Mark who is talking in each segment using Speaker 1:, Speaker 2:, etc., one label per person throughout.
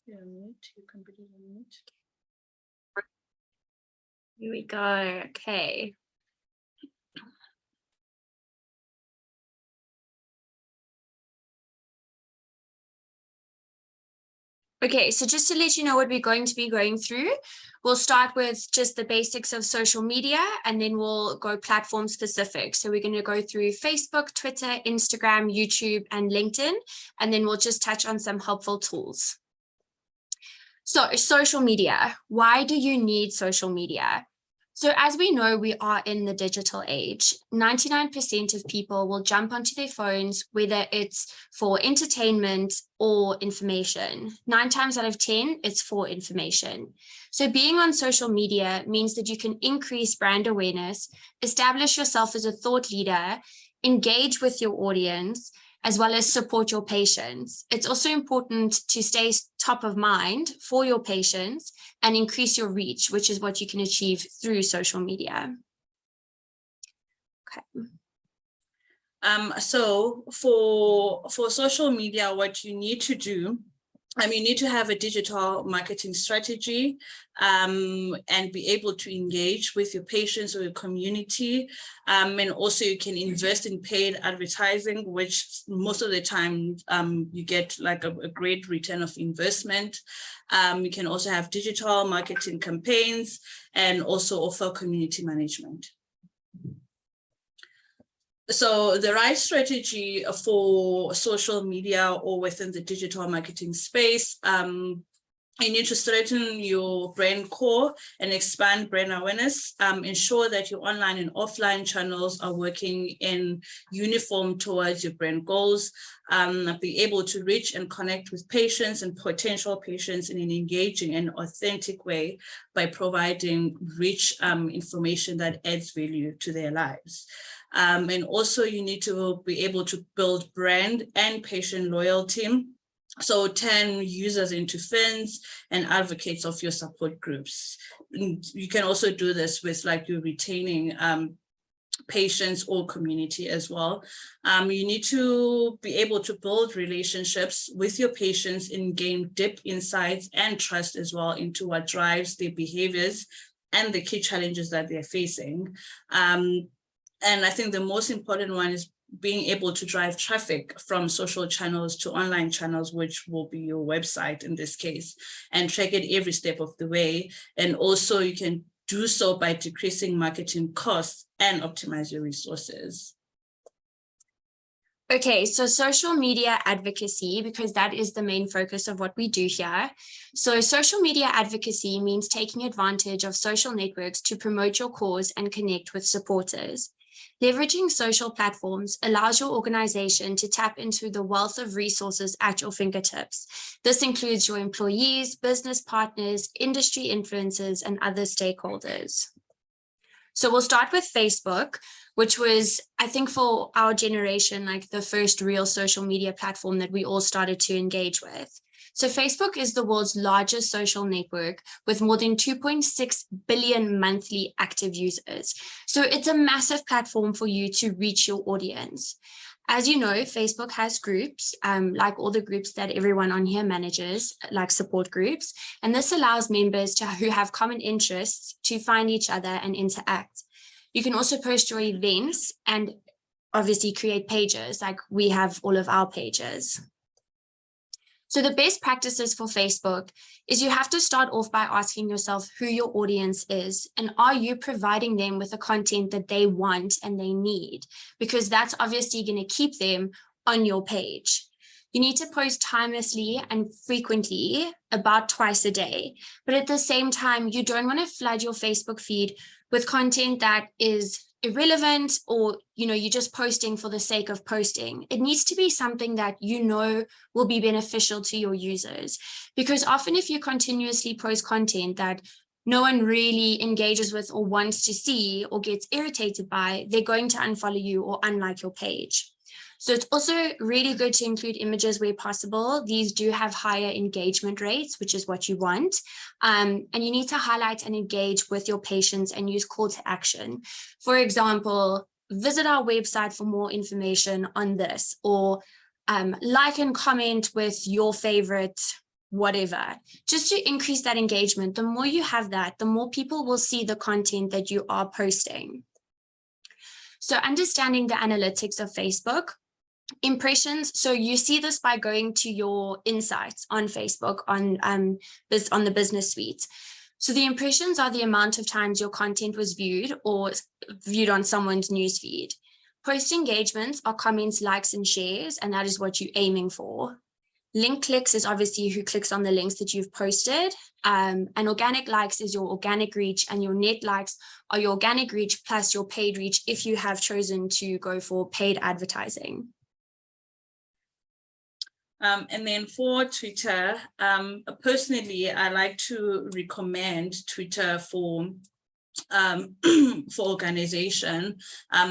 Speaker 1: Yeah, mute. You can put it on mute.
Speaker 2: Here we go. Okay. Okay, so just to let you know what we're going to be going through, we'll start with just the basics of social media, and then we'll go platform specific. So we're going to go through Facebook, Twitter, Instagram, YouTube, and LinkedIn, and then we'll just touch on some helpful tools. So social media, why do you need social media? So as we know, we are in the digital age. 99% of people will jump onto their phones, whether it's for entertainment or information. 9 times out of 10, it's for information. So being on social media means that you can increase brand awareness, establish yourself as a thought leader, engage with your audience, as well as support your patients. It's also important to stay top of mind for your patients and increase your reach, which is what you can achieve through social media. Okay.
Speaker 1: So for social media, what you need to do, you need to have a digital marketing strategy and be able to engage with your patients or your community. And also you can invest in paid advertising, which most of the time you get like a great return of investment. You can also have digital marketing campaigns and also offer community management. So the right strategy for social media or within the digital marketing space, you need to strengthen your brand core and expand brand awareness. Ensure that your online and offline channels are working in uniform towards your brand goals. Be able to reach and connect with patients and potential patients in an engaging and authentic way by providing rich information that adds value to their lives. And also you need to be able to build brand and patient loyalty. So turn users into fans and advocates of your support groups. You can also do this with like you retaining patients or community as well. You need to be able to build relationships with your patients and gain deep insights and trust as well into what drives their behaviors and the key challenges that they're facing. And I think the most important one is being able to drive traffic from social channels to online channels, which will be your website in this case, and track it every step of the way. And also you can do so by decreasing marketing costs and optimize your resources.
Speaker 2: Okay, so social media advocacy, because that is the main focus of what we do here. So social media advocacy means taking advantage of social networks to promote your cause and connect with supporters. Leveraging social platforms allows your organization to tap into the wealth of resources at your fingertips. This includes your employees, business partners, industry influencers, and other stakeholders. So we'll start with Facebook, which was, I think for our generation, like the first real social media platform that we all started to engage with. So Facebook is the world's largest social network with more than 2.6 billion monthly active users. So it's a massive platform for you to reach your audience. As you know, Facebook has groups, like all the groups that everyone on here manages, like support groups. And this allows members who have common interests to find each other and interact. You can also post your events and obviously create pages, like we have all of our pages. So the best practices for Facebook is you have to start off by asking yourself who your audience is, and are you providing them with the content that they want and they need? Because that's obviously going to keep them on your page. You need to post timelessly and frequently, about twice a day. But at the same time, you don't want to flood your Facebook feed with content that is irrelevant, or you're just posting for the sake of posting. It needs to be something that will be beneficial to your users, because often if you continuously post content that no one really engages with or wants to see or gets irritated by, they're going to unfollow you or unlike your page. So it's also really good to include images where possible. These do have higher engagement rates, which is what you want. And you need to highlight and engage with your patients and use call to action. For example, visit our website for more information on this, or like and comment with your favorite whatever, just to increase that engagement. The more you have that, the more people will see the content that you are posting. So understanding the analytics of Facebook, impressions. So you see this by going to your insights on Facebook on the business suite. So the impressions are the amount of times your content was viewed or viewed on someone's newsfeed. Post engagements are comments, likes, and shares, and that is what you're aiming for. Link clicks is obviously who clicks on the links that you've posted. And organic likes is your organic reach, and your net likes are your organic reach plus your paid reach if you have chosen to go for paid advertising.
Speaker 1: And then for Twitter, personally, I like to recommend Twitter for organization.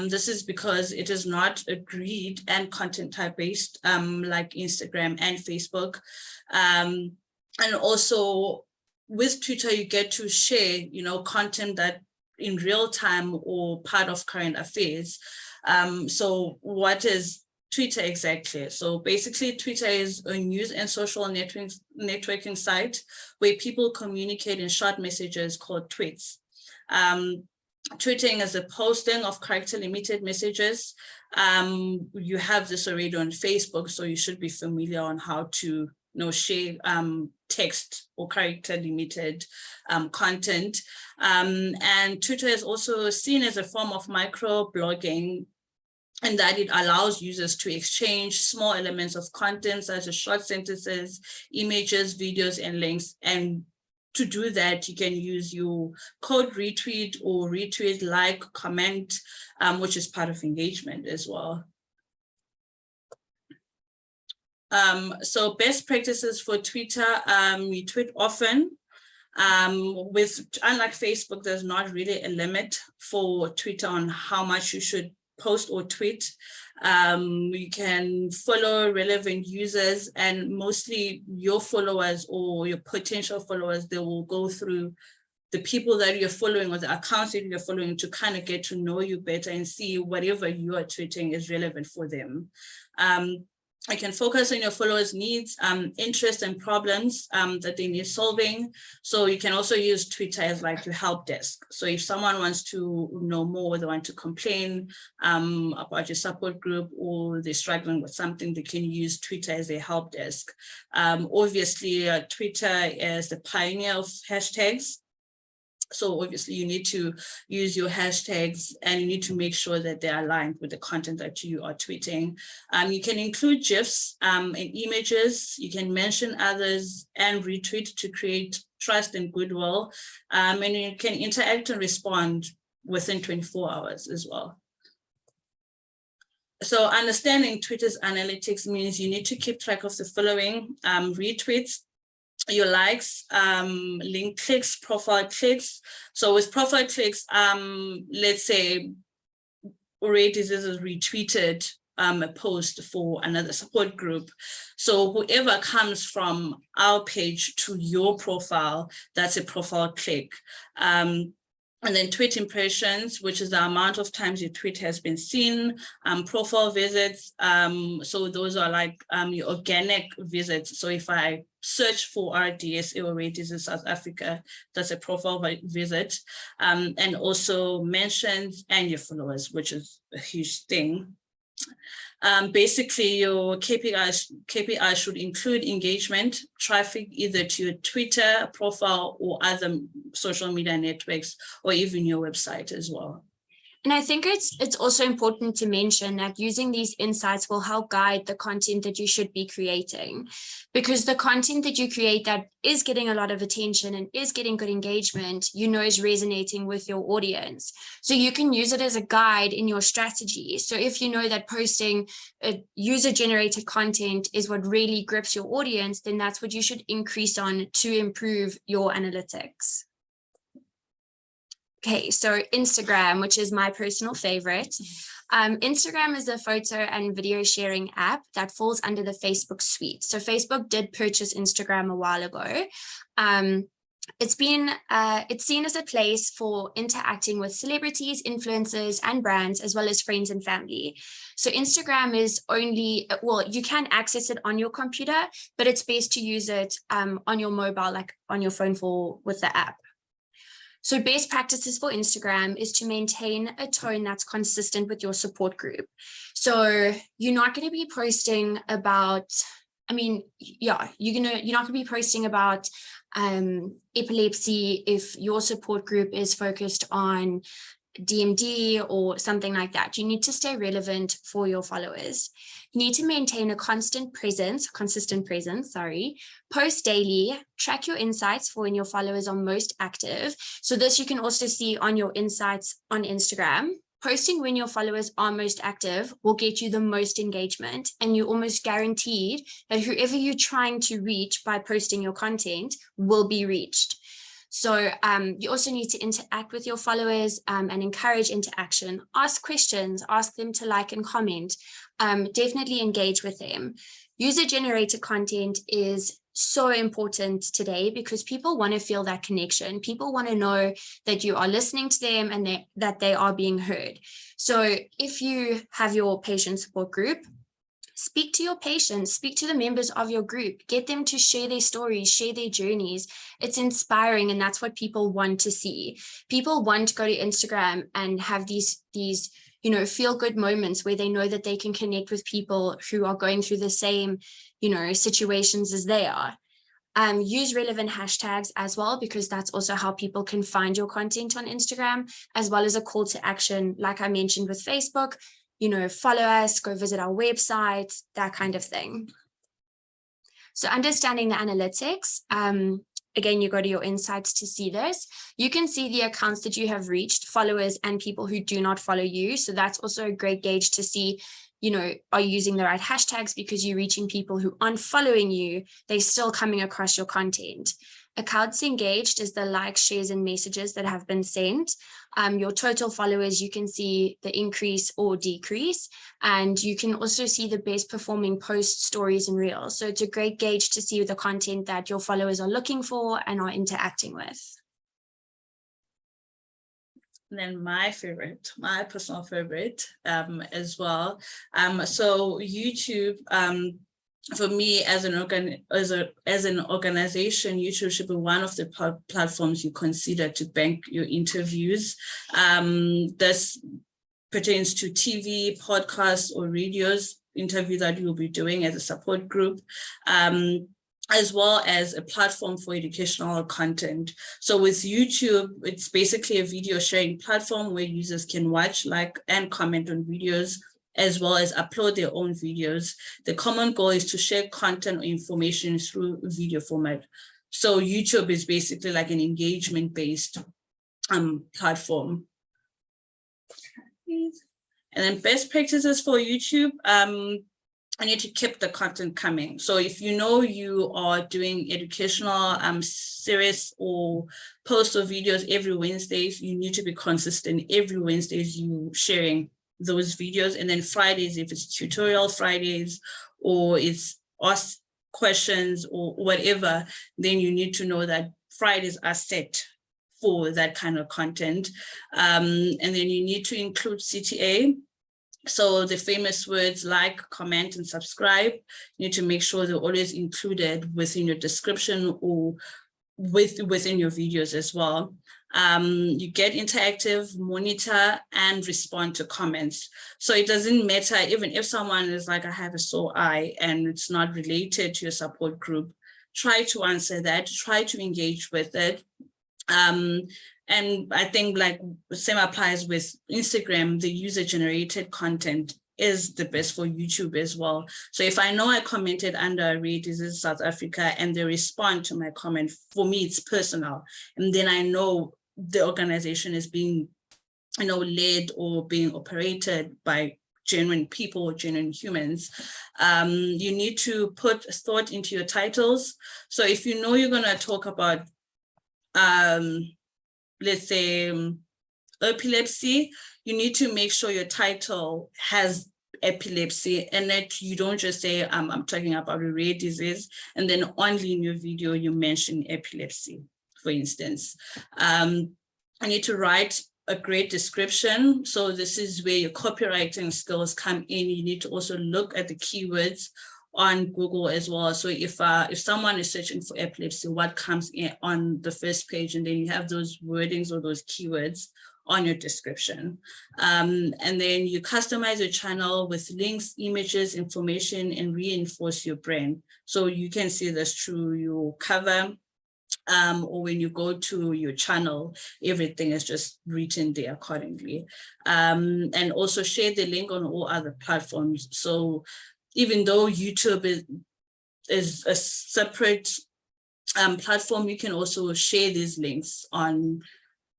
Speaker 1: This is because it is not a grid and content type based like Instagram and Facebook. And also with Twitter, you get to share, content that in real time or part of current affairs. So what is Twitter exactly? So basically, Twitter is a news and social networking site where people communicate in short messages called tweets. Tweeting is the posting of character limited messages. You have this already on Facebook, so you should be familiar on how to share text or character limited content. And Twitter is also seen as a form of micro blogging, and that it allows users to exchange small elements of content such as short sentences, images, videos, and links. And to do that, you can use your code retweet or retweet, like, comment, which is part of engagement as well. So best practices for Twitter, you tweet often. Unlike Facebook, there's not really a limit for Twitter on how much you should post or tweet. You can follow relevant users, and mostly your followers or your potential followers, they will go through the people that you're following or the accounts that you're following to kind of get to know you better and see whatever you are tweeting is relevant for them. I can focus on your followers' needs, interests, and problems that they need solving. So you can also use Twitter as like your help desk. So if someone wants to know more, they want to complain about your support group, or they're struggling with something, they can use Twitter as a help desk. Obviously, Twitter is the pioneer of hashtags. So obviously you need to use your hashtags, and you need to make sure that they're aligned with the content that you are tweeting. You can include GIFs and images. You can mention others and retweet to create trust and goodwill. And you can interact and respond within 24 hours as well. So understanding Twitter's analytics means you need to keep track of the following: retweets, your likes, link clicks, profile clicks. So with profile clicks, let's say already this is retweeted a post for another support group. So whoever comes from our page to your profile, that's a profile click. And then tweet impressions, which is the amount of times your tweet has been seen. Profile visits, so those are like your organic visits. So if I search for RDSA or Radies in South Africa, that's a profile visit. And also mentions and your followers, which is a huge thing. Basically, your KPIs should include engagement, traffic either to your Twitter profile or other social media networks, or even your website as well.
Speaker 2: And I think it's also important to mention that using these insights will help guide the content that you should be creating, because the content that you create that is getting a lot of attention and is getting good engagement, is resonating with your audience. So you can use it as a guide in your strategy. So if you know that posting user-generated content is what really grips your audience, then that's what you should increase on to improve your analytics. Okay, so Instagram, which is my personal favorite. Instagram is a photo and video sharing app that falls under the Facebook suite. So Facebook did purchase Instagram a while ago. It's seen as a place for interacting with celebrities, influencers, and brands, as well as friends and family. So Instagram is only, well, you can access it on your computer, but it's best to use it on your mobile, like on your phone with the app. So best practices for Instagram is to maintain a tone that's consistent with your support group. So you're not going to be posting about, you're not going to be posting about epilepsy if your support group is focused on DMD or something like that. You need to stay relevant for your followers. You need to maintain a consistent presence, post daily, track your insights for when your followers are most active. So this you can also see on your insights on Instagram. Posting when your followers are most active will get you the most engagement, and you're almost guaranteed that whoever you're trying to reach by posting your content will be reached. So you also need to interact with your followers and encourage interaction. Ask questions, ask them to like and comment. Definitely engage with them. User-generated content is so important today because people want to feel that connection. People want to know that you are listening to them and that they are being heard. So if you have your patient support group, speak to your patients, speak to the members of your group, get them to share their stories, share their journeys. It's inspiring, and that's what people want to see. People want to go to Instagram and have these feel-good moments where they know that they can connect with people who are going through the same, situations as they are. Use relevant hashtags as well, because that's also how people can find your content on Instagram, as well as a call to action, like I mentioned with Facebook. Follow us, go visit our website, that kind of thing. So understanding the analytics, again, you go to your insights to see this. You can see the accounts that you have reached, followers and people who do not follow you. So that's also a great gauge to see, are you using the right hashtags, because you're reaching people who aren't following you, they're still coming across your content. Accounts engaged is the likes, shares, and messages that have been sent. Your total followers, you can see the increase or decrease, and you can also see the best performing posts, stories, and reels. So it's a great gauge to see the content that your followers are looking for and are interacting with.
Speaker 1: And then my personal favorite as well. So YouTube, for me, as an organization, YouTube should be one of the platforms you consider to bank your interviews. This pertains to TV, podcasts, or radios interview that you'll be doing as a support group, as well as a platform for educational content. So with YouTube, it's basically a video sharing platform where users can watch, like, and comment on videos, as well as upload their own videos. The common goal is to share content or information through video format. So YouTube is basically like an engagement-based platform. And then best practices for YouTube, I need to keep the content coming. So if you are doing educational series or posts or videos every Wednesday, you need to be consistent. Every Wednesday you sharing those videos, and then Fridays, if it's tutorial Fridays or it's ask questions or whatever, then you need to know that Fridays are set for that kind of content. And then you need to include CTA. So the famous words like, comment, and subscribe, you need to make sure they're always included within your description or within your videos as well. You get interactive, monitor, and respond to comments. So it doesn't matter, even if someone is like, I have a sore eye and it's not related to your support group, try to answer that, try to engage with it. And I think like the same applies with Instagram, the user-generated content is the best for YouTube as well. So if I know I commented under a Rare Disease South Africa and they respond to my comment, for me, it's personal. And then I know the organization is being, led or being operated by genuine people or genuine humans. You need to put thought into your titles. So if you know you're going to talk about, let's say, epilepsy, you need to make sure your title has epilepsy and that you don't just say, I'm talking about a rare disease, and then only in your video you mention epilepsy, for instance. I need to write a great description. So this is where your copywriting skills come in. You need to also look at the keywords on Google as well. So if someone is searching for epilepsy, what comes in on the first page, and then you have those wordings or those keywords on your description. And then you customize your channel with links, images, information, and reinforce your brand. So you can see this through your cover, or when you go to your channel, everything is just written there accordingly. And also share the link on all other platforms. So even though YouTube is a separate platform, you can also share these links on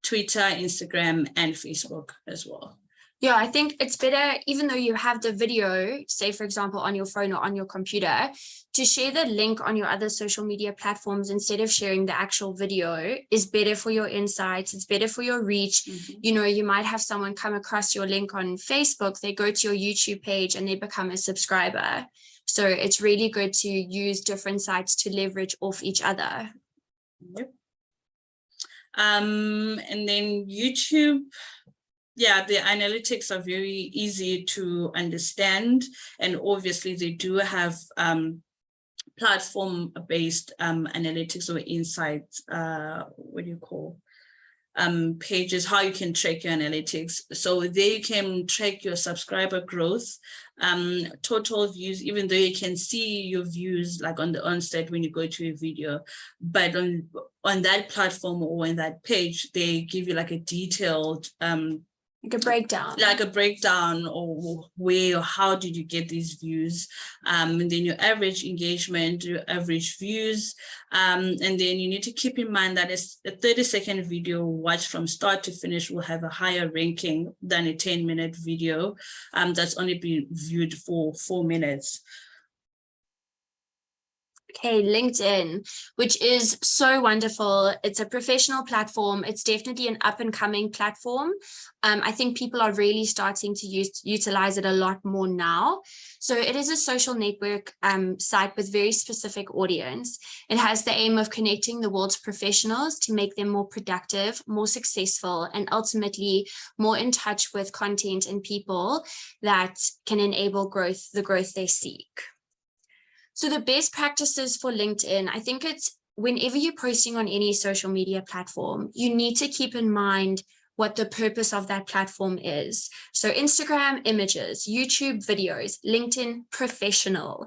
Speaker 1: Twitter, Instagram, and Facebook as well.
Speaker 2: Yeah, I think it's better, even though you have the video, say, for example, on your phone or on your computer, to share the link on your other social media platforms instead of sharing the actual video is better for your insights. It's better for your reach. You know, you might have someone come across your link on Facebook, they go to your YouTube page and they become a subscriber. So it's really good to use different sites to leverage off each other.
Speaker 1: Yep. And then YouTube, yeah, the analytics are very easy to understand, and obviously they do have platform-based analytics or insights, what do you call, pages, how you can track your analytics. So there you can track your subscriber growth, total views, even though you can see your views like on the onset when you go to a video, but on that platform or on that page, they give you like a detailed like a breakdown or where or how did you get these views, and then your average engagement, your average views, and then you need to keep in mind that a 30-second video watched from start to finish will have a higher ranking than a 10-minute video that's only been viewed for 4 minutes.
Speaker 2: Okay, LinkedIn, which is so wonderful. It's a professional platform. It's definitely an up and coming platform. I think people are really starting to utilize it a lot more now. So it is a social network site with very specific audience. It has the aim of connecting the world's professionals to make them more productive, more successful, and ultimately more in touch with content and people that can enable growth, the growth they seek. So the best practices for LinkedIn, I think it's whenever you're posting on any social media platform, you need to keep in mind what the purpose of that platform is. So Instagram, images, YouTube, videos, LinkedIn, professional.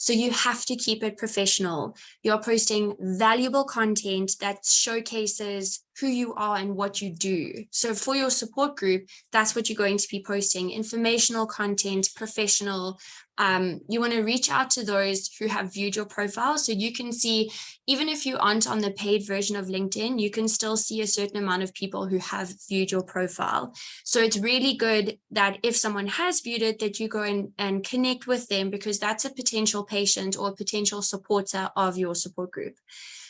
Speaker 2: So you have to keep it professional. You're posting valuable content that showcases who you are and what you do. So for your support group, that's what you're going to be posting: informational content, professional. You want to reach out to those who have viewed your profile. So you can see, even if you aren't on the paid version of LinkedIn, you can still see a certain amount of people who have viewed your profile. So it's really good that if someone has viewed it, that you go in and connect with them, because that's a potential patient or a potential supporter of your support group.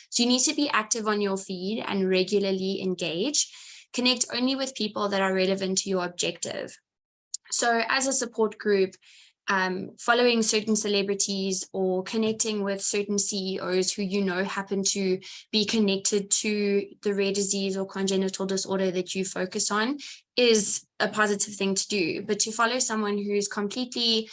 Speaker 2: So you need to be active on your feed and regularly engage. Connect only with people that are relevant to your objective. So as a support group, following certain celebrities or connecting with certain CEOs who you know happen to be connected to the rare disease or congenital disorder that you focus on is a positive thing to do. But to follow someone who's completely,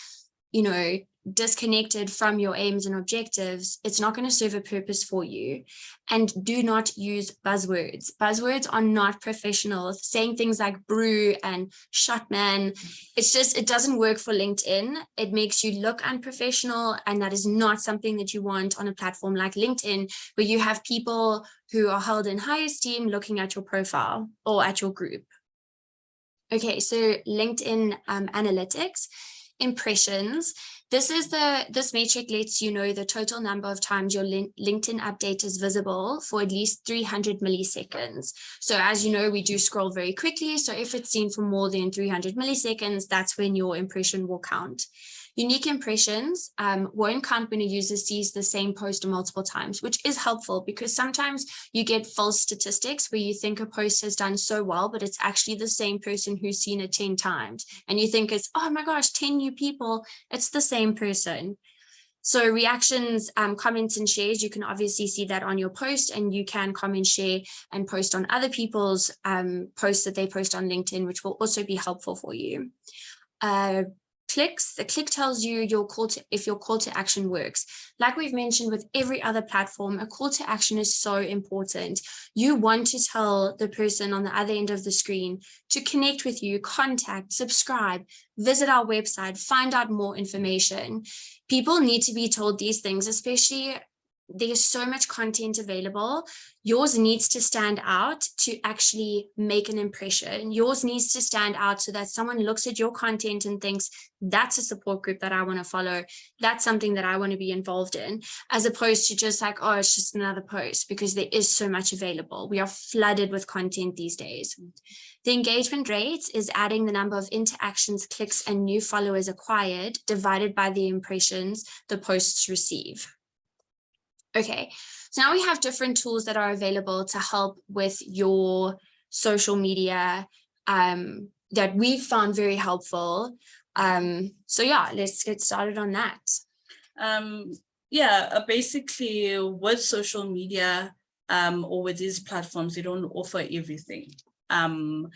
Speaker 2: disconnected from your aims and objectives, it's not going to serve a purpose for you. And do not use buzzwords. Buzzwords are not professional. Saying things like brew and shotman, it doesn't work for LinkedIn. It makes you look unprofessional, and that is not something that you want on a platform like LinkedIn, where you have people who are held in high esteem looking at your profile or at your group. Okay, so LinkedIn analytics. Impressions. This metric lets you know the total number of times your LinkedIn update is visible for at least 300 milliseconds. So as you know, we do scroll very quickly. So if it's seen for more than 300 milliseconds, that's when your impression will count. Unique impressions won't count when a user sees the same post multiple times, which is helpful because sometimes you get false statistics where you think a post has done so well, but it's actually the same person who's seen it 10 times. And you think it's, oh my gosh, 10 new people. It's the same person. So reactions, comments and shares, you can obviously see that on your post, and you can comment, share and post on other people's posts that they post on LinkedIn, which will also be helpful for you. Clicks, the click tells you if your call to action works. Like we've mentioned with every other platform, a call to action is so important. You want to tell the person on the other end of the screen to connect with you, contact, subscribe, visit our website, find out more information. People need to be told these things, especially there's so much content available. Yours needs to stand out to actually make an impression. Yours needs to stand out so that someone looks at your content and thinks, that's a support group that I want to follow. That's something that I want to be involved in, as opposed to just like, oh, it's just another post, because there is so much available. We are flooded with content these days. The engagement rate is adding the number of interactions, clicks, and new followers acquired divided by the impressions the posts receive. Okay, so now we have different tools that are available to help with your social media that we've found very helpful. So yeah, let's get started on that.
Speaker 1: Basically with social media or with these platforms, they don't offer everything. And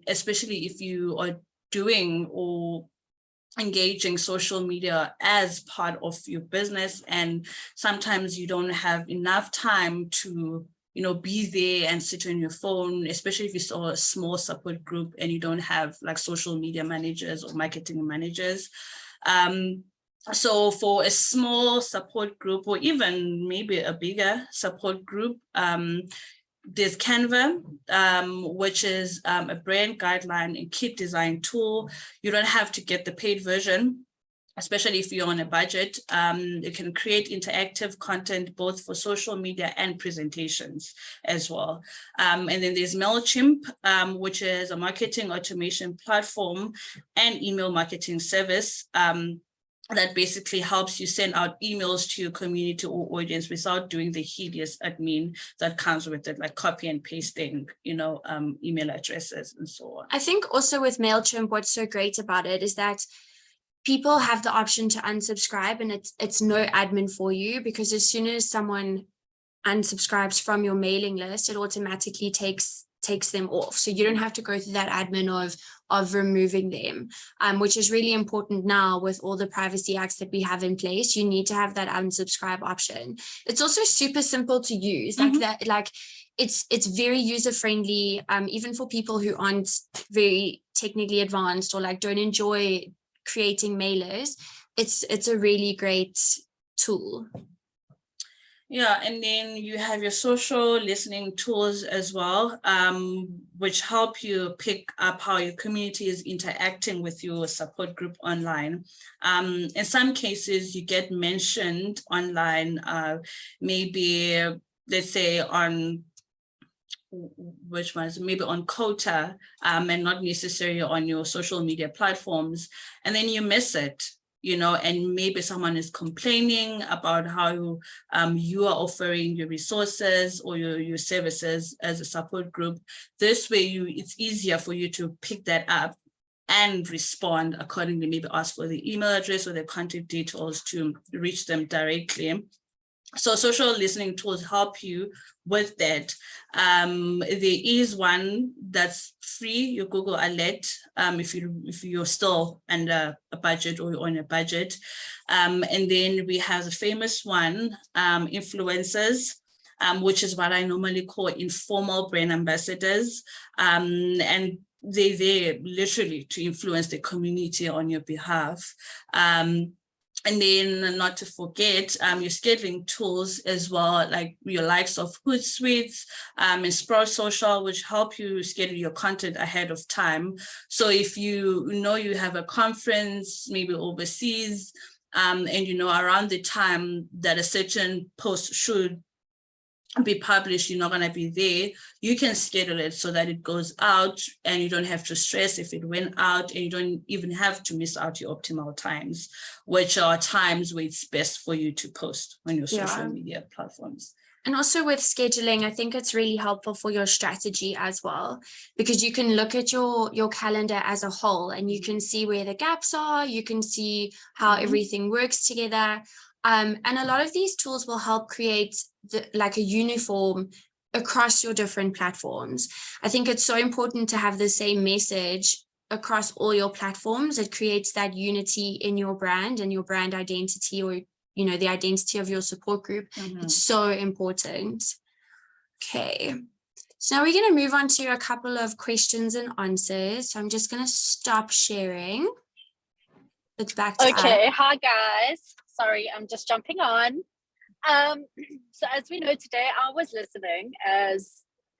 Speaker 1: especially if you are doing or engaging social media as part of your business, and sometimes you don't have enough time to be there and sit on your phone, especially if you saw a small support group and you don't have like social media managers or marketing managers. So for a small support group, or even maybe a bigger support group, there's Canva, which is a brand guideline and kit design tool. You don't have to get the paid version, especially if you're on a budget. You can create interactive content both for social media and presentations as well. And then there's MailChimp, which is a marketing automation platform and email marketing service that basically helps you send out emails to your community or audience without doing the hideous admin that comes with it, like copy and pasting, email addresses and so on.
Speaker 2: I think also with MailChimp, what's so great about it is that people have the option to unsubscribe, and it's no admin for you, because as soon as someone unsubscribes from your mailing list, it automatically takes them off. So you don't have to go through that admin of removing them, which is really important now with all the privacy acts that we have in place. You need to have that unsubscribe option. It's also super simple to use, it's very user friendly, even for people who aren't very technically advanced or like don't enjoy creating mailers. It's a really great tool.
Speaker 1: Yeah, and then you have your social listening tools as well, which help you pick up how your community is interacting with your support group online. In some cases, you get mentioned online, maybe, let's say on which ones, maybe on Quota, and not necessarily on your social media platforms, and then you miss it. And maybe someone is complaining about how you are offering your resources or your services as a support group. This way, it's easier for you to pick that up and respond accordingly, maybe ask for the email address or the contact details to reach them directly. So social listening tools help you with that. There is one that's free, your Google Alert, if you're still under a budget or on a budget. And then we have the famous one, influencers, which is what I normally call informal brand ambassadors. And they're there literally to influence the community on your behalf. And then not to forget your scheduling tools as well, like your likes of Hootsuite and Sprout Social, which help you schedule your content ahead of time. So if you know you have a conference, maybe overseas, and around the time that a certain post should be published, you're not going to be there, you can schedule it so that it goes out and you don't have to stress if it went out, and you don't even have to miss out your optimal times, which are times where it's best for you to post on your social media platforms.
Speaker 2: And also with scheduling, I think it's really helpful for your strategy as well, because you can look at your calendar as a whole and you can see where the gaps are, you can see how everything works together. And a lot of these tools will help create like a uniform across your different platforms. I think it's so important to have the same message across all your platforms. It creates that unity in your brand and your brand identity, or, you know, the identity of your support group. It's so important. Okay. So now we're going to move on to a couple of questions and answers. So I'm just going to stop sharing. It's back to
Speaker 3: Okay.
Speaker 2: us.
Speaker 3: Hi, guys. Sorry, I'm just jumping on. So as we know today, I was listening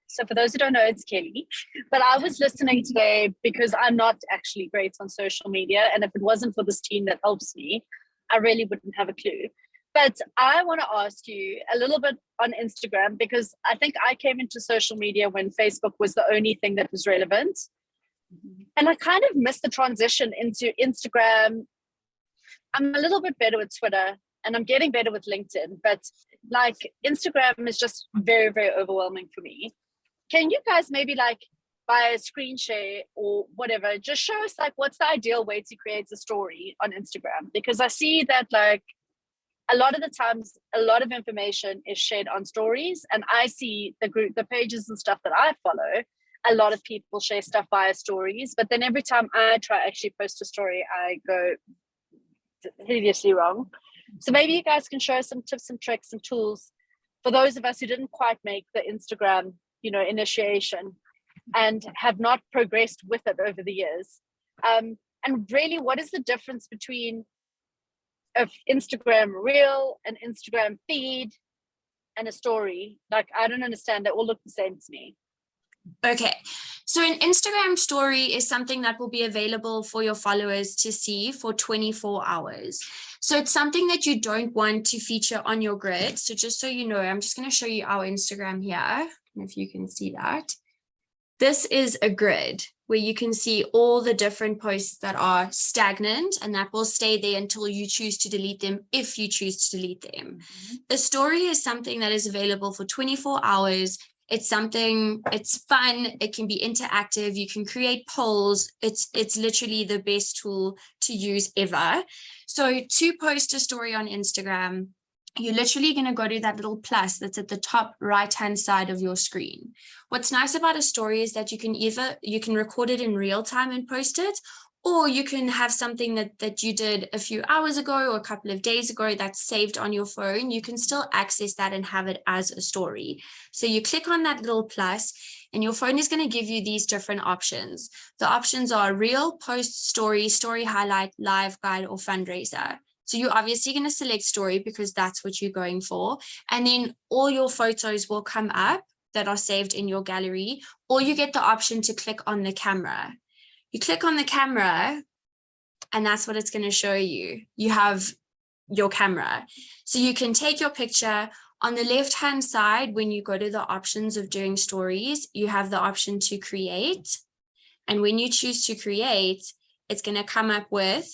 Speaker 3: so for those who don't know, it's Kelly, but I was listening today because I'm not actually great on social media. And if it wasn't for this team that helps me, I really wouldn't have a clue. But I want to ask you a little bit on Instagram, because I think I came into social media when Facebook was the only thing that was relevant. And I kind of missed the transition into Instagram. I'm a little bit better with Twitter and I'm getting better with LinkedIn, but like Instagram is just very, very overwhelming for me. Can you guys maybe like by a screen share or whatever, just show us like what's the ideal way to create a story on Instagram? Because I see that like a lot of the times, a lot of information is shared on stories, and I see the pages and stuff that I follow, a lot of people share stuff via stories, but then every time I try actually post a story, I go hideously wrong. So maybe you guys can show some tips and tricks and tools for those of us who didn't quite make the Instagram, initiation and have not progressed with it over the years. And really, what is the difference between an Instagram reel, an Instagram feed, and a story? Like, I don't understand. They all look the same to me.
Speaker 2: Okay, so an Instagram story is something that will be available for your followers to see for 24 hours. So it's something that you don't want to feature on your grid. So just so you know, I'm just going to show you our Instagram here, if you can see that. This is a grid where you can see all the different posts that are stagnant, and that will stay there until you choose to delete them, if you choose to delete them. A story is something that is available for 24 hours. It's fun, it can be interactive, you can create polls. It's literally the best tool to use ever. So to post a story on Instagram, you're literally going to go to that little plus that's at the top right-hand side of your screen. What's nice about a story is that you can record it in real time and post it, or you can have something that you did a few hours ago or a couple of days ago that's saved on your phone. You can still access that and have it as a story. So you click on that little plus and your phone is going to give you these different options. The options are reel, post, story, story highlight, live, guide, or fundraiser. So you're obviously going to select story because that's what you're going for. And then all your photos will come up that are saved in your gallery, or you get the option to click on the camera. You click on the camera and that's what it's going to show you. You have your camera. So you can take your picture. On the left-hand side, when you go to the options of doing stories, you have the option to create. And when you choose to create, it's going to come up with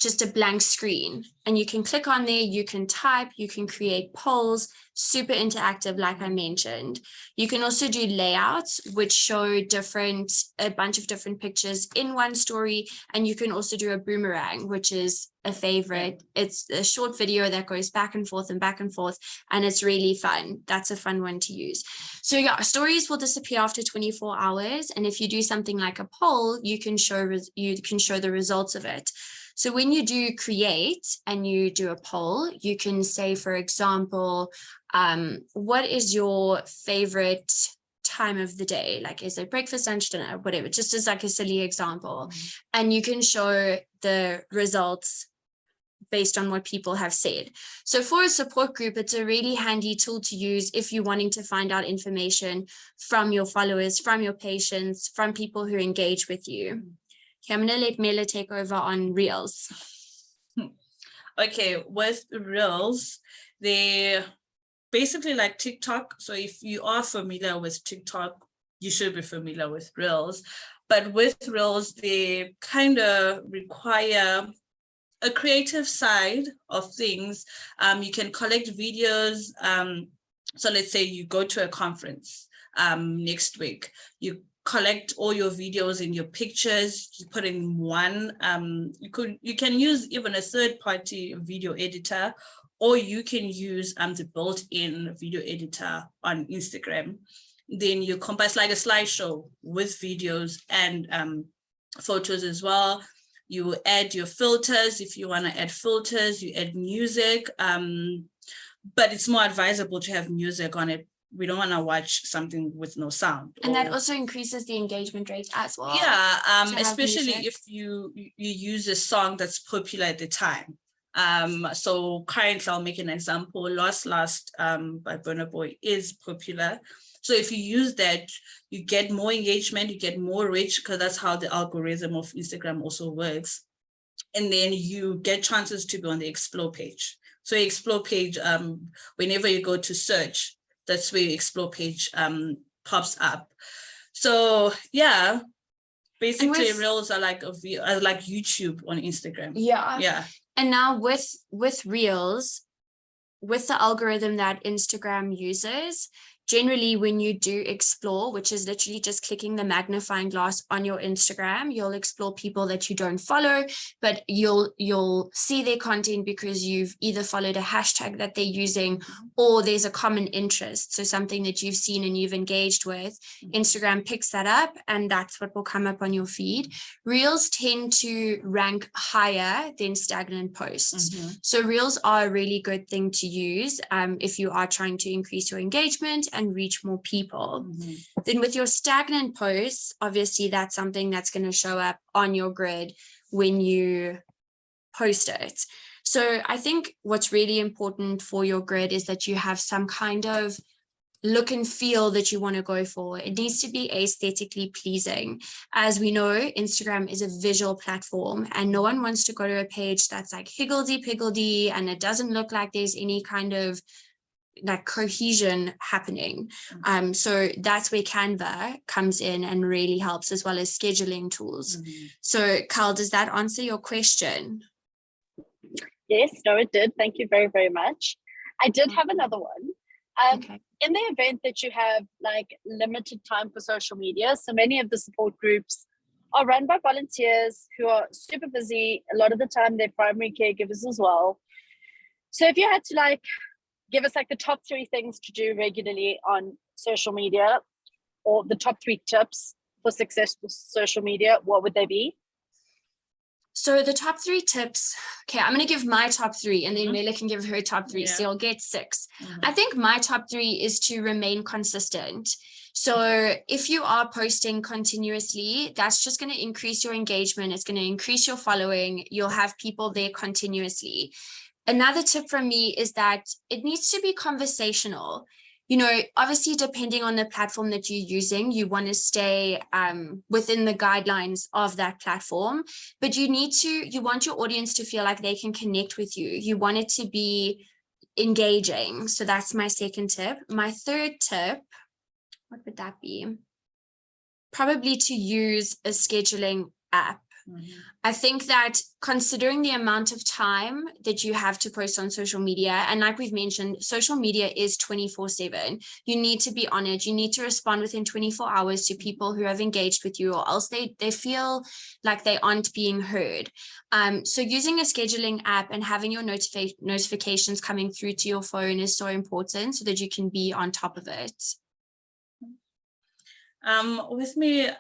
Speaker 2: just a blank screen, and you can click on there, you can type, you can create polls, super interactive, like I mentioned. You can also do layouts, which show a bunch of different pictures in one story. And you can also do a boomerang, which is a favorite. It's a short video that goes back and forth, and it's really fun. That's a fun one to use. So yeah, stories will disappear after 24 hours. And if you do something like a poll, you can show the results of it. So when you do create and you do a poll, you can say, for example, what is your favorite time of the day? Like, is it breakfast, lunch, dinner, whatever, just as like a silly example. And you can show the results based on what people have said. So for a support group, it's a really handy tool to use if you're wanting to find out information from your followers, from your patients, from people who engage with you. Okay, I'm going to let Mela take over on Reels.
Speaker 1: Okay, with Reels, they're basically like TikTok. So if you are familiar with TikTok, you should be familiar with Reels. But with Reels, they kind of require a creative side of things. You can collect videos. So let's say you go to a conference next week. You collect all your videos and your pictures, you put in one. You can use even a third-party video editor, or you can use the built-in video editor on Instagram. Then you compose like a slideshow with videos and photos as well. You add your filters. If you want to add filters, you add music, but it's more advisable to have music on it. We don't want to watch something with no sound.
Speaker 2: And that also increases the engagement rate as well.
Speaker 1: Yeah, especially if you use a song that's popular at the time. So currently, I'll make an example. Lost by Burna Boy is popular. So if you use that, you get more engagement, you get more reach, because that's how the algorithm of Instagram also works. And then you get chances to be on the explore page. So explore page, whenever you go to search, that's where your explore page pops up. So yeah, basically Reels are like YouTube on Instagram.
Speaker 2: Yeah. And now with Reels, with the algorithm that Instagram uses, generally when you do explore, which is literally just clicking the magnifying glass on your Instagram, you'll explore people that you don't follow, but you'll see their content because you've either followed a hashtag that they're using, or there's a common interest. So something that you've seen and you've engaged with, Instagram picks that up and that's what will come up on your feed. Reels tend to rank higher than stagnant posts. So Reels are a really good thing to use if you are trying to increase your engagement and reach more people. Then with your stagnant posts, obviously that's something that's going to show up on your grid when you post it. So I think what's really important for your grid is that you have some kind of look and feel that you want to go for. It needs to be aesthetically pleasing. As we know, Instagram is a visual platform and no one wants to go to a page that's like higgledy-piggledy and it doesn't look like there's any kind of like cohesion happening. So that's where Canva comes in and really helps, as well as scheduling tools. So Carl, does that answer your question?
Speaker 3: Yes, no, it did. Thank you very, very much. I did have another one.
Speaker 2: Okay.
Speaker 3: In the event that you have like limited time for social media, so many of the support groups are run by volunteers who are super busy. A lot of the time they're primary caregivers as well. So if you had to like give us like the top 3 things to do regularly on social media, or the top 3 tips for successful social media, what would they be?
Speaker 2: So the top 3 tips, okay, I'm going to give my top 3 and then Mela can give her top 3. So you'll get 6. I think my top 3 is to remain consistent. So if you are posting continuously, that's just going to increase your engagement. It's going to increase your following. You'll have people there continuously. Another tip from me is that it needs to be conversational. You know, obviously, depending on the platform that you're using, you want to stay within the guidelines of that platform, but you want your audience to feel like they can connect with you. You want it to be engaging. So that's my second tip. My third tip, what would that be? Probably to use a scheduling app. I think that considering the amount of time that you have to post on social media, and like we've mentioned, social media is 24/7. You need to be on it. You need to respond within 24 hours to people who have engaged with you, or else they feel like they aren't being heard. So using a scheduling app and having your notifications coming through to your phone is so important so that you can be on top of it.
Speaker 1: With me,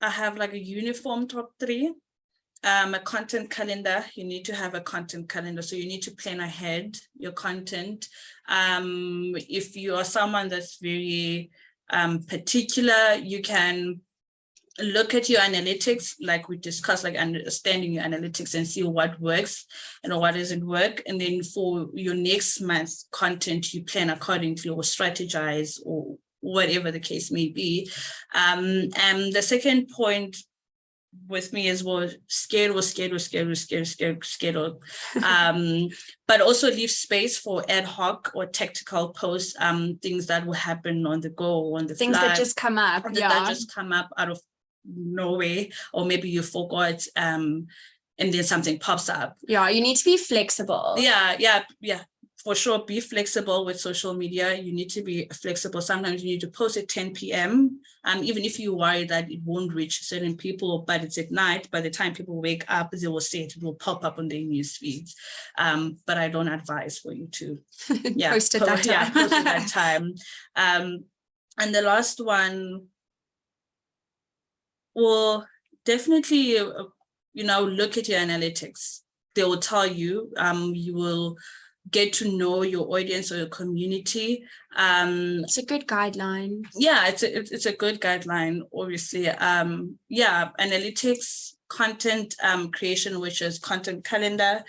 Speaker 1: I have like a uniform top 3. A content calendar. You need to have a content calendar. So you need to plan ahead your content. If you are someone that's very particular, you can look at your analytics, like we discussed, like understanding your analytics and see what works and what doesn't work. And then for your next month's content, you plan accordingly or strategize or whatever the case may be. And the second point with me is schedule. But also leave space for ad hoc or tactical posts, things that will happen on the go, on the
Speaker 2: things
Speaker 1: fly,
Speaker 2: that just come up.
Speaker 1: that just come up out of nowhere, or maybe you forgot and then something pops up.
Speaker 2: Yeah, you need to be flexible.
Speaker 1: Yeah. for sure, be flexible with social media. You need to be flexible. Sometimes you need to post at 10 p.m. Even if you worry that it won't reach certain people, but it's at night. By the time people wake up, they will see it. It will pop up on their news feeds. But I don't advise for you to
Speaker 2: post at that time.
Speaker 1: post at that time. And the last one will definitely, look at your analytics. They will tell you, you will get to know your audience or your community.
Speaker 2: It's a good guideline.
Speaker 1: Yeah, it's a good guideline, obviously. Analytics, content creation, which is content calendar,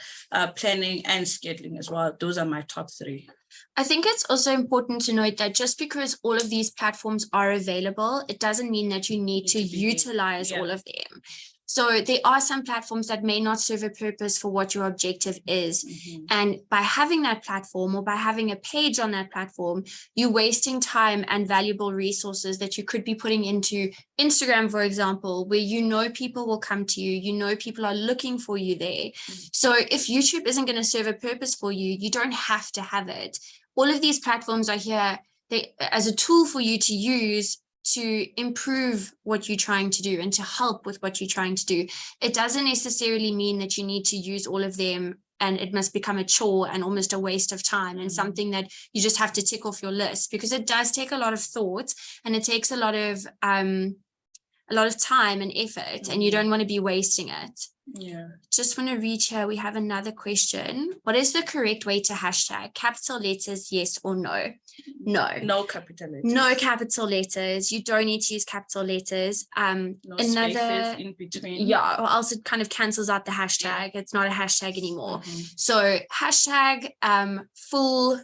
Speaker 1: planning, and scheduling as well. Those are my top 3.
Speaker 2: I think it's also important to note that just because all of these platforms are available, it doesn't mean that you need to utilize all of them. So there are some platforms that may not serve a purpose for what your objective is. And by having that platform or by having a page on that platform, you're wasting time and valuable resources that you could be putting into Instagram, for example, where people will come to you, people are looking for you there. So if YouTube isn't going to serve a purpose for you, you don't have to have it. All of these platforms are here as a tool for you to use to improve what you're trying to do and to help with what you're trying to do. It doesn't necessarily mean that you need to use all of them and it must become a chore and almost a waste of time and something that you just have to tick off your list, because it does take a lot of thought and it takes a lot of time and effort, and you don't want to be wasting it.
Speaker 1: Yeah.
Speaker 2: Just want to read here. We have another question. What is the correct way to hashtag? Capital letters, yes or no? No.
Speaker 1: No capital letters.
Speaker 2: No capital letters. You don't need to use capital letters.
Speaker 1: No spaces in between.
Speaker 2: Yeah, or else it kind of cancels out the hashtag. It's not a hashtag anymore. So hashtag full,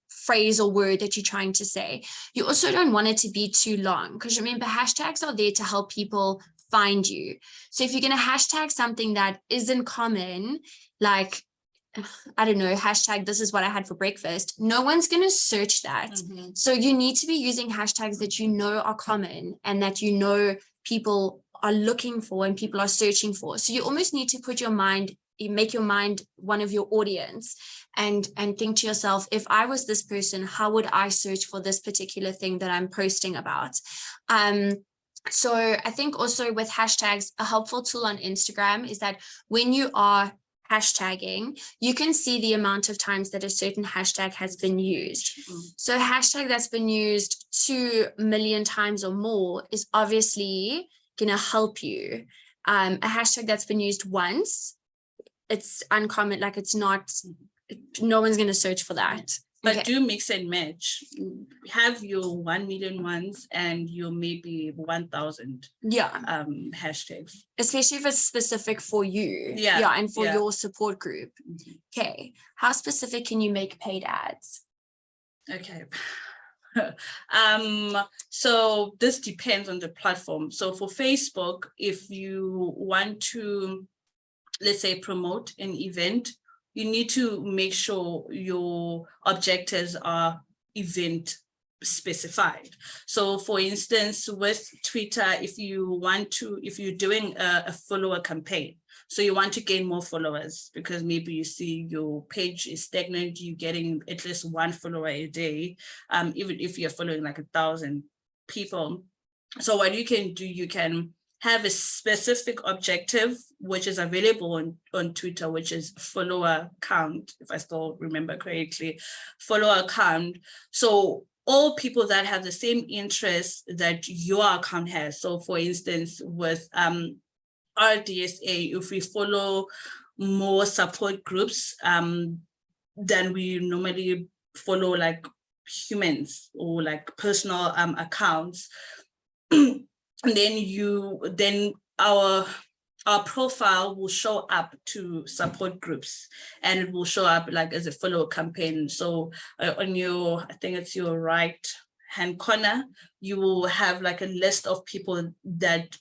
Speaker 2: phrase or word that you're trying to say. You also don't want it to be too long, because remember, hashtags are there to help people find you. So if you're going to hashtag something that isn't common, like, I don't know, hashtag this is what I had for breakfast, no one's going to search that. So you need to be using hashtags that are common and that people are looking for and people are searching for. So you almost need to make your mind one of your audience and think to yourself, if I was this person, how would I search for this particular thing that I'm posting about? So I think also with hashtags, a helpful tool on Instagram is that when you are hashtagging, you can see the amount of times that a certain hashtag has been used. So a hashtag that's been used 2 million times or more is obviously going to help you. A hashtag that's been used once, it's uncommon, like it's not, no one's going to search for that.
Speaker 1: But do mix and match. Have your 1 million ones and your maybe 1,000 hashtags.
Speaker 2: Especially if it's specific for you. And for your support group. Okay. How specific can you make paid ads?
Speaker 1: Okay. So this depends on the platform. So for Facebook, if you want to, let's say, promote an event, you need to make sure your objectives are event specified. So for instance, with Twitter, if you're doing a follower campaign, so you want to gain more followers because maybe you see your page is stagnant, you're getting at least 1 follower a day, even if you're following like 1,000 people. So what you can do, you can have a specific objective, which is available on Twitter, which is follower count, if I still remember correctly, follower count. So all people that have the same interests that your account has. So for instance, with RDSA, if we follow more support groups than we normally follow like humans or like personal accounts, then our profile will show up to support groups and it will show up like as a follow campaign. So on your, I think it's your right hand corner, you will have like a list of people that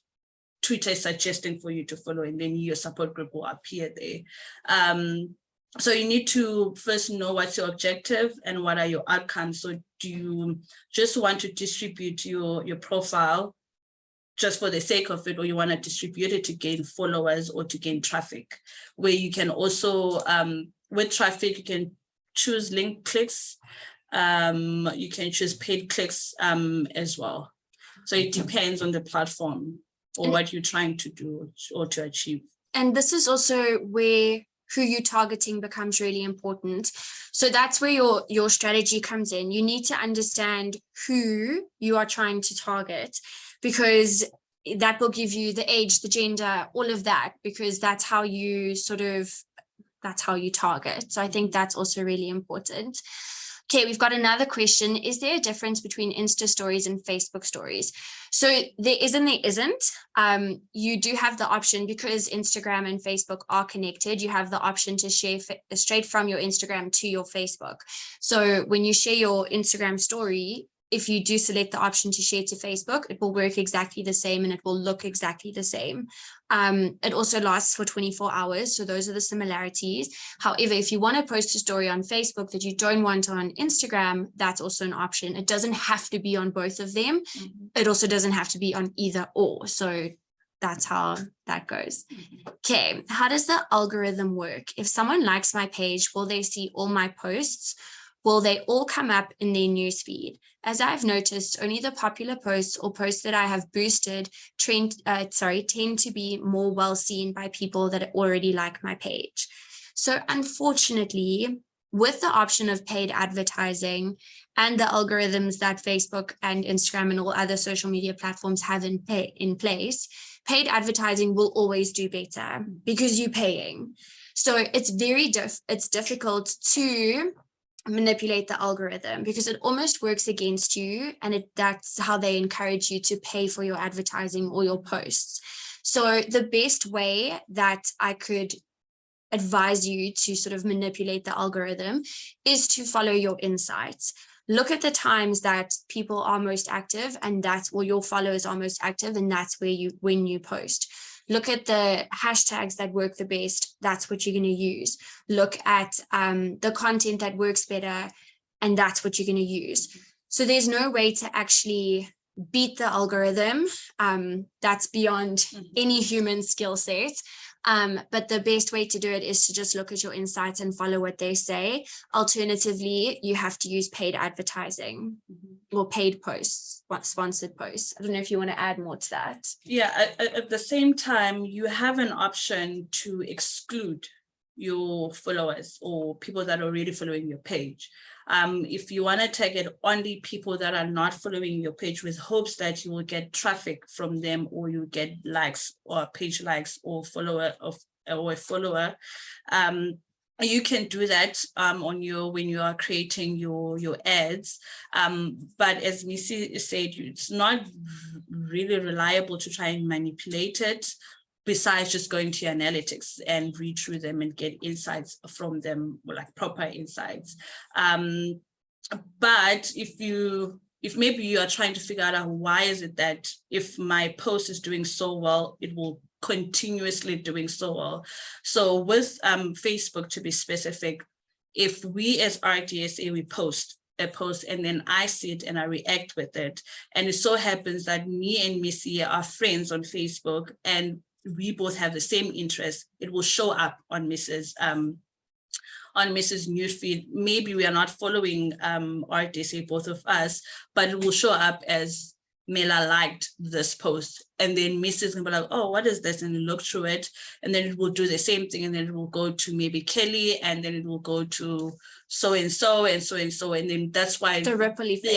Speaker 1: Twitter is suggesting for you to follow, and then your support group will appear there. So you need to first know what's your objective and what are your outcomes. So do you just want to distribute your profile just for the sake of it, or you want to distribute it to gain followers or to gain traffic, where you can also with traffic, you can choose link clicks. You can choose paid clicks as well. So it depends on the platform or what you're trying to do or to achieve.
Speaker 2: And this is also where who you're targeting becomes really important. So that's where your strategy comes in. You need to understand who you are trying to target, because that will give you the age, the gender, all of that, because that's how you target. So I think that's also really important. Okay, we've got another question. Is there a difference between Insta stories and Facebook stories? So there is and there isn't. You do have the option, because Instagram and Facebook are connected, you have the option to share straight from your Instagram to your Facebook. So when you share your Instagram story, if you do select the option to share to Facebook, it will work exactly the same and it will look exactly the same. It also lasts for 24 hours. So those are the similarities. However, if you want to post a story on Facebook that you don't want on Instagram, that's also an option. It doesn't have to be on both of them. Mm-hmm. It also doesn't have to be on either or. So that's how that goes. Okay, how does the algorithm work? If someone likes my page, will they see all my posts? Will they all come up in their newsfeed? As I've noticed, only the popular posts or posts that I have boosted tend to be more well seen by people that already like my page. So unfortunately, with the option of paid advertising and the algorithms that Facebook and Instagram and all other social media platforms have in place, paid advertising will always do better because you're paying. So it's it's difficult to manipulate the algorithm, because it almost works against you, and that's how they encourage you to pay for your advertising or your posts. So the best way that I could advise you to sort of manipulate the algorithm is to follow your insights. Look at the times that people are most active, and that's where your followers are most active, and that's when you post. Look at the hashtags that work the best. That's what you're going to use. Look at the content that works better, and that's what you're going to use. So there's no way to actually beat the algorithm. That's beyond any human skill set. But the best way to do it is to just look at your insights and follow what they say. Alternatively, you have to use paid advertising or paid posts, sponsored posts. I don't know if you want to add more to that.
Speaker 1: Yeah, at the same time, you have an option to exclude your followers or people that are already following your page. If you want to target only people that are not following your page with hopes that you will get traffic from them, or you get likes or page likes or a follower, you can do that when you are creating your ads. But as Missy said, it's not really reliable to try and manipulate it, besides just going to your analytics and read through them and get insights from them, like proper insights. But if maybe you are trying to figure out why is it that if my post is doing so well, it will continuously doing so well. So with Facebook, to be specific, if we as RDSA, we post a post and then I see it and I react with it, and it so happens that me and Missy are friends on Facebook and we both have the same interest, it will show up on Mrs. newsfeed. Maybe we are not following RDSA, both of us, but it will show up as Mela liked this post, and then Mrs. can be like, oh, what is this? And look through it, and then it will do the same thing, and then it will go to maybe Kelly, and then it will go to so and so and so and so, and then that's why
Speaker 2: the ripple effect.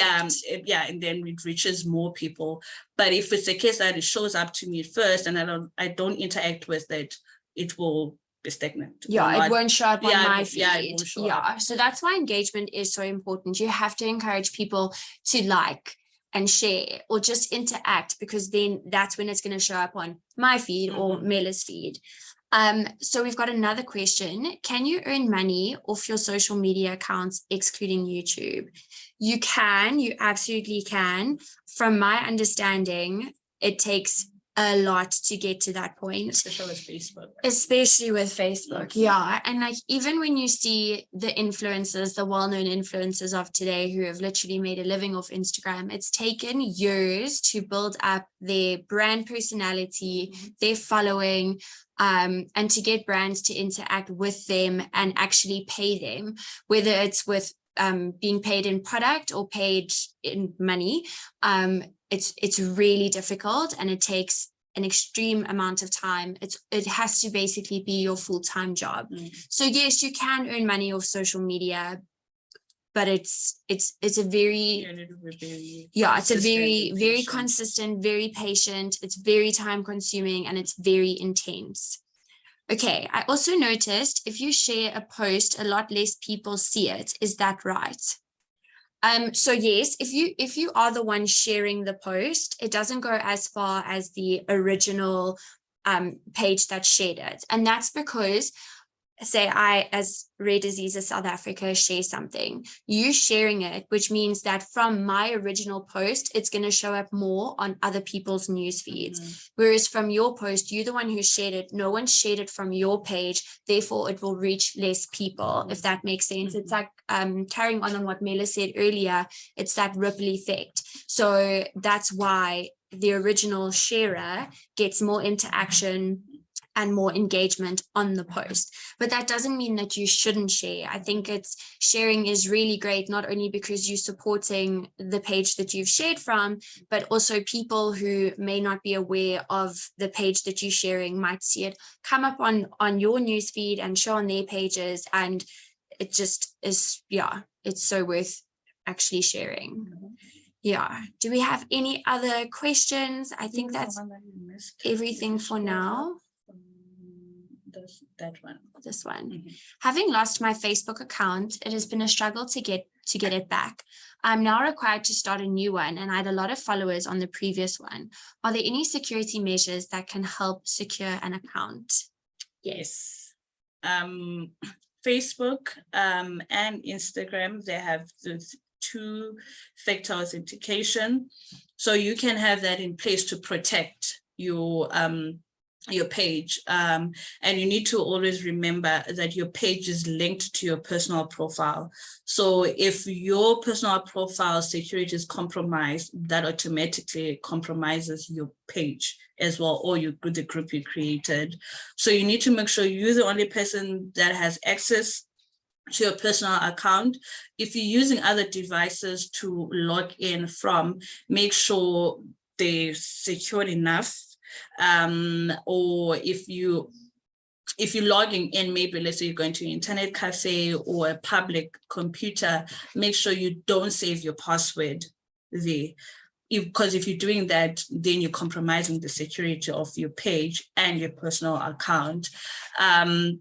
Speaker 1: Yeah, and then it reaches more people. But if it's a case that it shows up to me first, and I don't interact with it, it will be stagnant.
Speaker 2: Yeah, it won't show up on my feed.
Speaker 1: Yeah, it won't show up.
Speaker 2: So that's why engagement is so important. You have to encourage people to like and share or just interact, because then that's when it's going to show up on my feed or Mela's feed. So we've got another question. Can you earn money off your social media accounts, excluding YouTube? You can, you absolutely can. From my understanding, it takes a lot to get to that point.
Speaker 1: Especially with Facebook.
Speaker 2: Especially with Facebook, yeah. And like, even when you see the influencers, the well-known influencers of today who have literally made a living off Instagram, it's taken years to build up their brand personality, their following, and to get brands to interact with them and actually pay them, whether it's with being paid in product or paid in money. It's really difficult, and it takes an extreme amount of time. It has to basically be your full-time job. So yes, you can earn money off social media, but it's a very, it's a very consistent, very patient, it's very time consuming, and it's very intense. Okay, I also noticed if you share a post, a lot less people see it. Is that right? So yes, if you are the one sharing the post, it doesn't go as far as the original page that shared it. And that's because, say I, as Rare Diseases South Africa, share something, you sharing it, which means that from my original post, it's going to show up more on other people's news feeds. Whereas from your post, you're the one who shared it. No one shared it from your page. Therefore, it will reach less people, if that makes sense. It's like carrying on what Mela said earlier, it's that ripple effect. So that's why the original sharer gets more interaction and more engagement on the post. But that doesn't mean that you shouldn't share. I think sharing is really great, not only because you're supporting the page that you've shared from, but also people who may not be aware of the page that you're sharing might see it come up on your newsfeed and show on their pages. And it just is, it's so worth actually sharing. Yeah. Do we have any other questions? I think that's everything for now. This one. Having lost my Facebook account, it has been a struggle to get it back. I'm now required to start a new one, and I had a lot of followers on the previous one. Are there any security measures that can help secure an account?
Speaker 1: Yes. Facebook and Instagram, they have the two-factor authentication. So you can have that in place to protect your page, and you need to always remember that your page is linked to your personal profile. So if your personal profile security is compromised, that automatically compromises your page as well, or the group you created. So you need to make sure you're the only person that has access to your personal account. If you're using other devices to log in from, make sure they're secure enough. Or if you're logging in, maybe let's say you're going to an internet cafe or a public computer, make sure you don't save your password there. Because if you're doing that, then you're compromising the security of your page and your personal account. In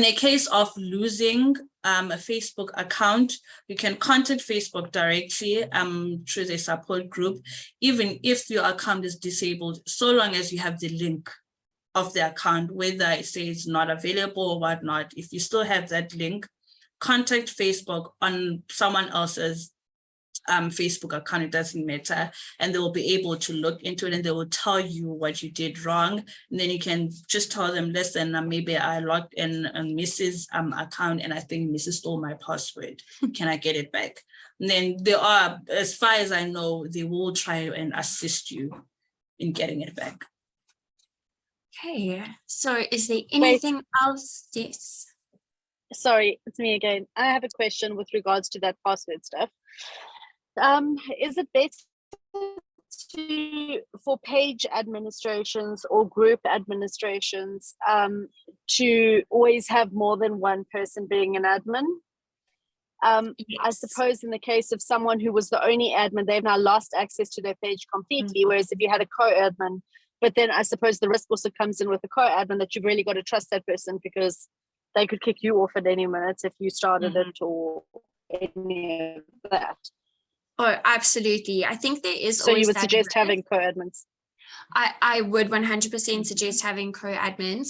Speaker 1: a case of losing a Facebook account, you can contact Facebook directly through the support group, even if your account is disabled, so long as you have the link of the account, whether it says not available or whatnot. If you still have that link, contact Facebook on someone else's Facebook account, it doesn't matter, and they will be able to look into it and they will tell you what you did wrong. And then you can just tell them, listen, maybe I logged in on Mrs. Account and I think Mrs. stole my password. Can I get it back? And then they are, as far as I know, they will try and assist you in getting it back.
Speaker 2: Okay, so is there anything else? Yes.
Speaker 3: Sorry, it's me again. I have a question with regards to that password stuff. Is it better for page administrations or group administrations to always have more than one person being an admin? Yes. I suppose in the case of someone who was the only admin, they've now lost access to their page completely. Whereas if you had a co-admin, but then I suppose the risk also comes in with the co-admin that you've really got to trust that person, because they could kick you off at any minute if you started it or any of that.
Speaker 2: Oh, absolutely. I think there is.
Speaker 3: So you would suggest having co-admins?
Speaker 2: I would 100% suggest having co-admins.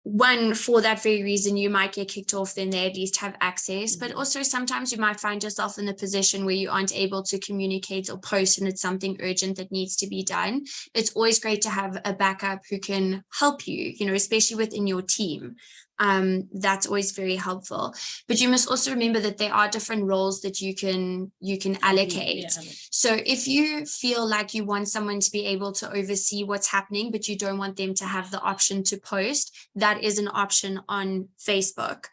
Speaker 2: one, for that very reason, you might get kicked off, then they at least have access. But also sometimes you might find yourself in a position where you aren't able to communicate or post and it's something urgent that needs to be done. It's always great to have a backup who can help you, especially within your team. That's always very helpful. But you must also remember that there are different roles that you can allocate. So if you feel like you want someone to be able to oversee what's happening, but you don't want them to have the option to post, that is an option on Facebook.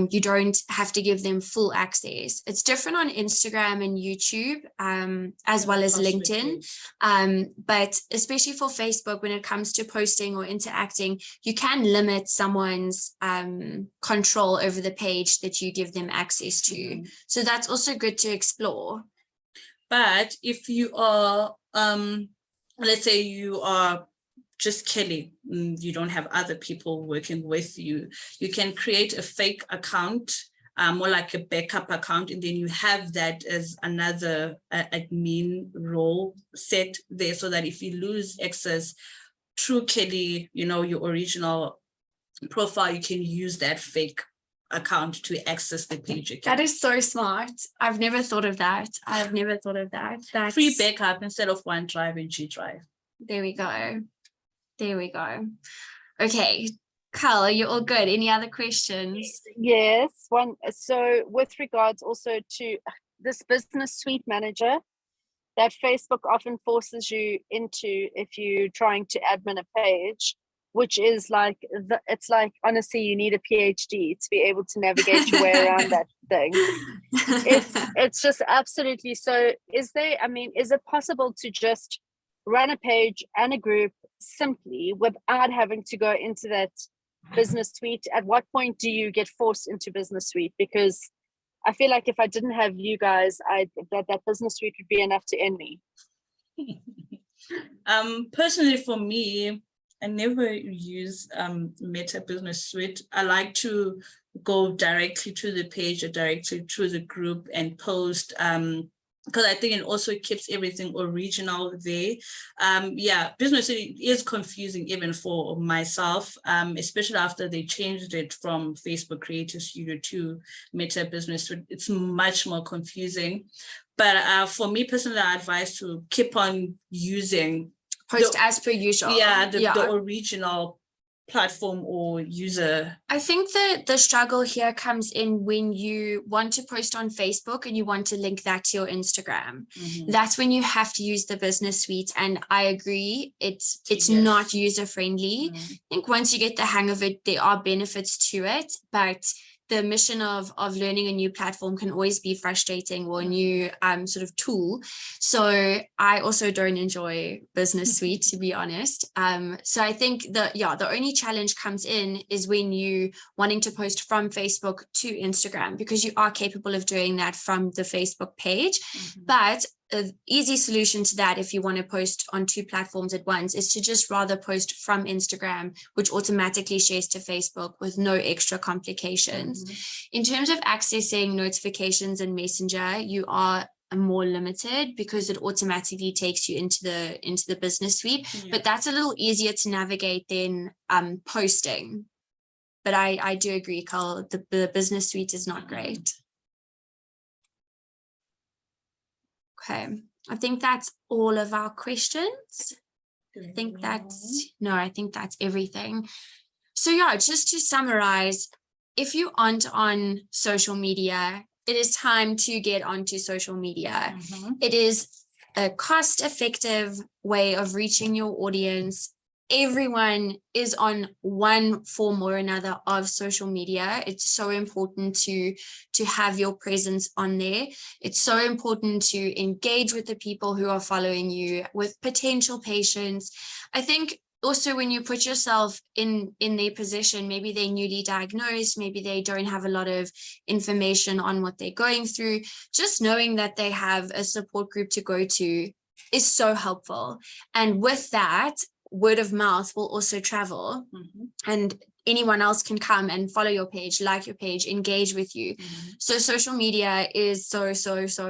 Speaker 2: You don't have to give them full access. It's different on Instagram and YouTube, as well as LinkedIn. But especially for Facebook, when it comes to posting or interacting, you can limit someone's control over the page that you give them access to. So that's also good to explore.
Speaker 1: But if you are, let's say you are just Kelly, you don't have other people working with you, you can create a fake account, more like a backup account, and then you have that as another admin role set there, so that if you lose access through Kelly, your original profile, you can use that fake account to access the page again.
Speaker 2: That is so smart. I've never thought of that. That's
Speaker 1: free backup instead of OneDrive and G Drive.
Speaker 2: There we go. Okay, Carl, are you all good? Any other questions?
Speaker 3: Yes, one. So with regards also to this business suite manager that Facebook often forces you into if you're trying to admin a page, which is like, it's like, honestly, you need a PhD to be able to navigate your way around that thing. It's just absolutely. So is it possible to just run a page and a group simply without having to go into that business suite? At what point do you get forced into business suite? Because I feel like if I didn't have you guys, that business suite would be enough to end me.
Speaker 1: Personally, for me, I never use Meta Business Suite. I like to go directly to the page or directly to the group and post, because I think it also keeps everything original there. Business Suite is confusing even for myself, especially after they changed it from Facebook Creator Studio to Meta Business Suite. It's much more confusing. But for me personally, I advise to keep on using
Speaker 2: as per usual.
Speaker 1: The original platform or user.
Speaker 2: I think that the struggle here comes in when you want to post on Facebook and you want to link that to your Instagram. That's when you have to use the business suite. And I agree, it's not user friendly. I think once you get the hang of it, there are benefits to it, but the mission of learning a new platform can always be frustrating, or a new sort of tool. So I also don't enjoy Business Suite, to be honest. So I think the only challenge comes in is when you wanting to post from Facebook to Instagram, because you are capable of doing that from the Facebook page. But an easy solution to that, if you want to post on two platforms at once, is to just rather post from Instagram, which automatically shares to Facebook with no extra complications. In terms of accessing notifications and Messenger, you are more limited because it automatically takes you into the business suite. But that's a little easier to navigate than posting. But I do agree, Carl, the business suite is not great. Okay, I think that's all of our questions. I think that's everything. So just to summarize, if you aren't on social media, it is time to get onto social media. It is a cost-effective way of reaching your audience. Everyone is on one form or another of social media. It's so important to have your presence on there. It's so important to engage with the people who are following you, with potential patients. I think also when you put yourself in their position, maybe they're newly diagnosed, maybe they don't have a lot of information on what they're going through, just knowing that they have a support group to go to is so helpful. And with that, word of mouth will also travel. And anyone else can come and follow your page, like your page, engage with you. So social media is so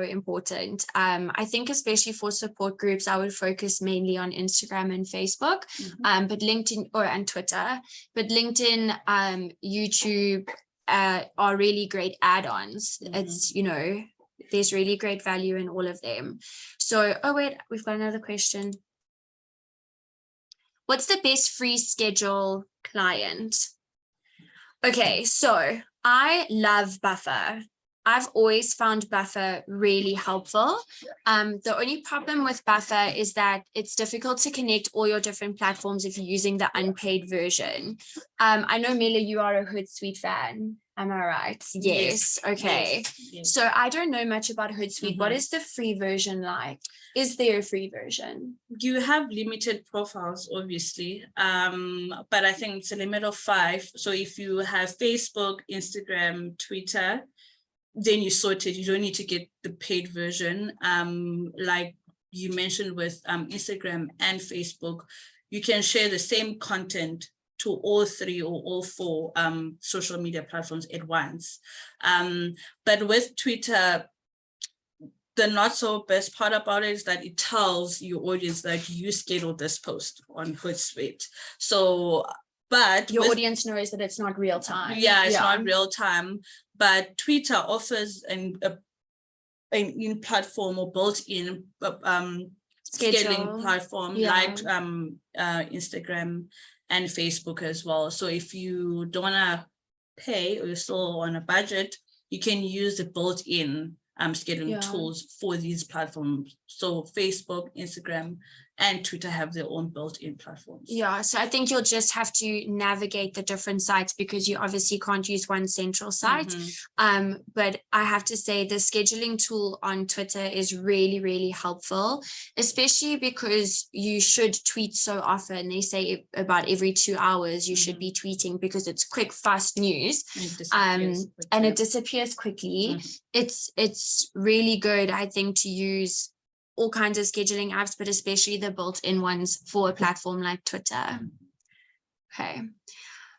Speaker 2: important. I think especially for support groups, I would focus mainly on Instagram and Facebook, but LinkedIn and Twitter, but LinkedIn, YouTube are really great add-ons. It's, you know, there's really great value in all of them. So, oh wait, we've got another question. What's the best free schedule client? Okay, so I love Buffer. I've always found Buffer really helpful. The only problem with Buffer is that it's difficult to connect all your different platforms if you're using the unpaid version. I know, Mela, you are a Hootsuite fan. Am I right? Yes. Okay. Yes. So I don't know much about Hootsuite. What is the free version like? Is there a free version?
Speaker 1: You have limited profiles, obviously, but I think it's a limit of 5. So if you have Facebook, Instagram, Twitter, then you sorted. You don't need to get the paid version. Like you mentioned with Instagram and Facebook, you can share the same content to all 3 or all 4 social media platforms at once. But with Twitter, the not so best part about it is that it tells your audience that you scheduled this post on Hootsuite. So, but
Speaker 2: your audience knows that it's not real time.
Speaker 1: Yeah, it's not real time. But Twitter offers an in-platform or built-in scheduling platform like Instagram and Facebook as well. So if you don't want to pay or you're still on a budget, you can use the built-in scheduling tools for these platforms. So Facebook, Instagram, and Twitter have their own built-in platforms.
Speaker 2: Yeah, so I think you'll just have to navigate the different sites because you obviously can't use one central site. But I have to say the scheduling tool on Twitter is really helpful, especially because you should tweet so often. They say about every 2 hours you should be tweeting because it's quick, fast news, and it disappears quickly. It's really good, I think, to use all kinds of scheduling apps, but especially the built-in ones for a platform like Twitter.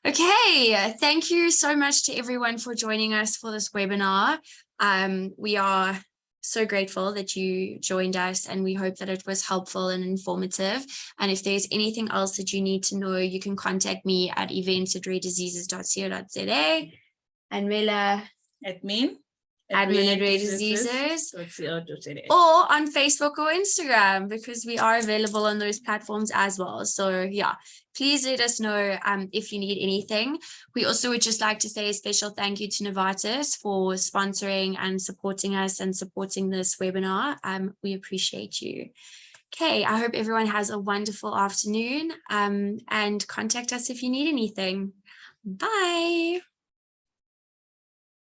Speaker 2: Okay, thank you so much to everyone for joining us for this webinar. We are so grateful that you joined us, and we hope that it was helpful and informative. And if there's anything else that you need to know, you can contact me at events@rarediseases.co.za and Mela admin at Rare Diseases, or on Facebook or Instagram, because we are available on those platforms as well. So yeah, please let us know if you need anything. We also would just like to say a special thank you to Novartis for sponsoring and supporting us and supporting this webinar. We appreciate you. Okay, I hope everyone has a wonderful afternoon, and contact us if you need anything. Bye.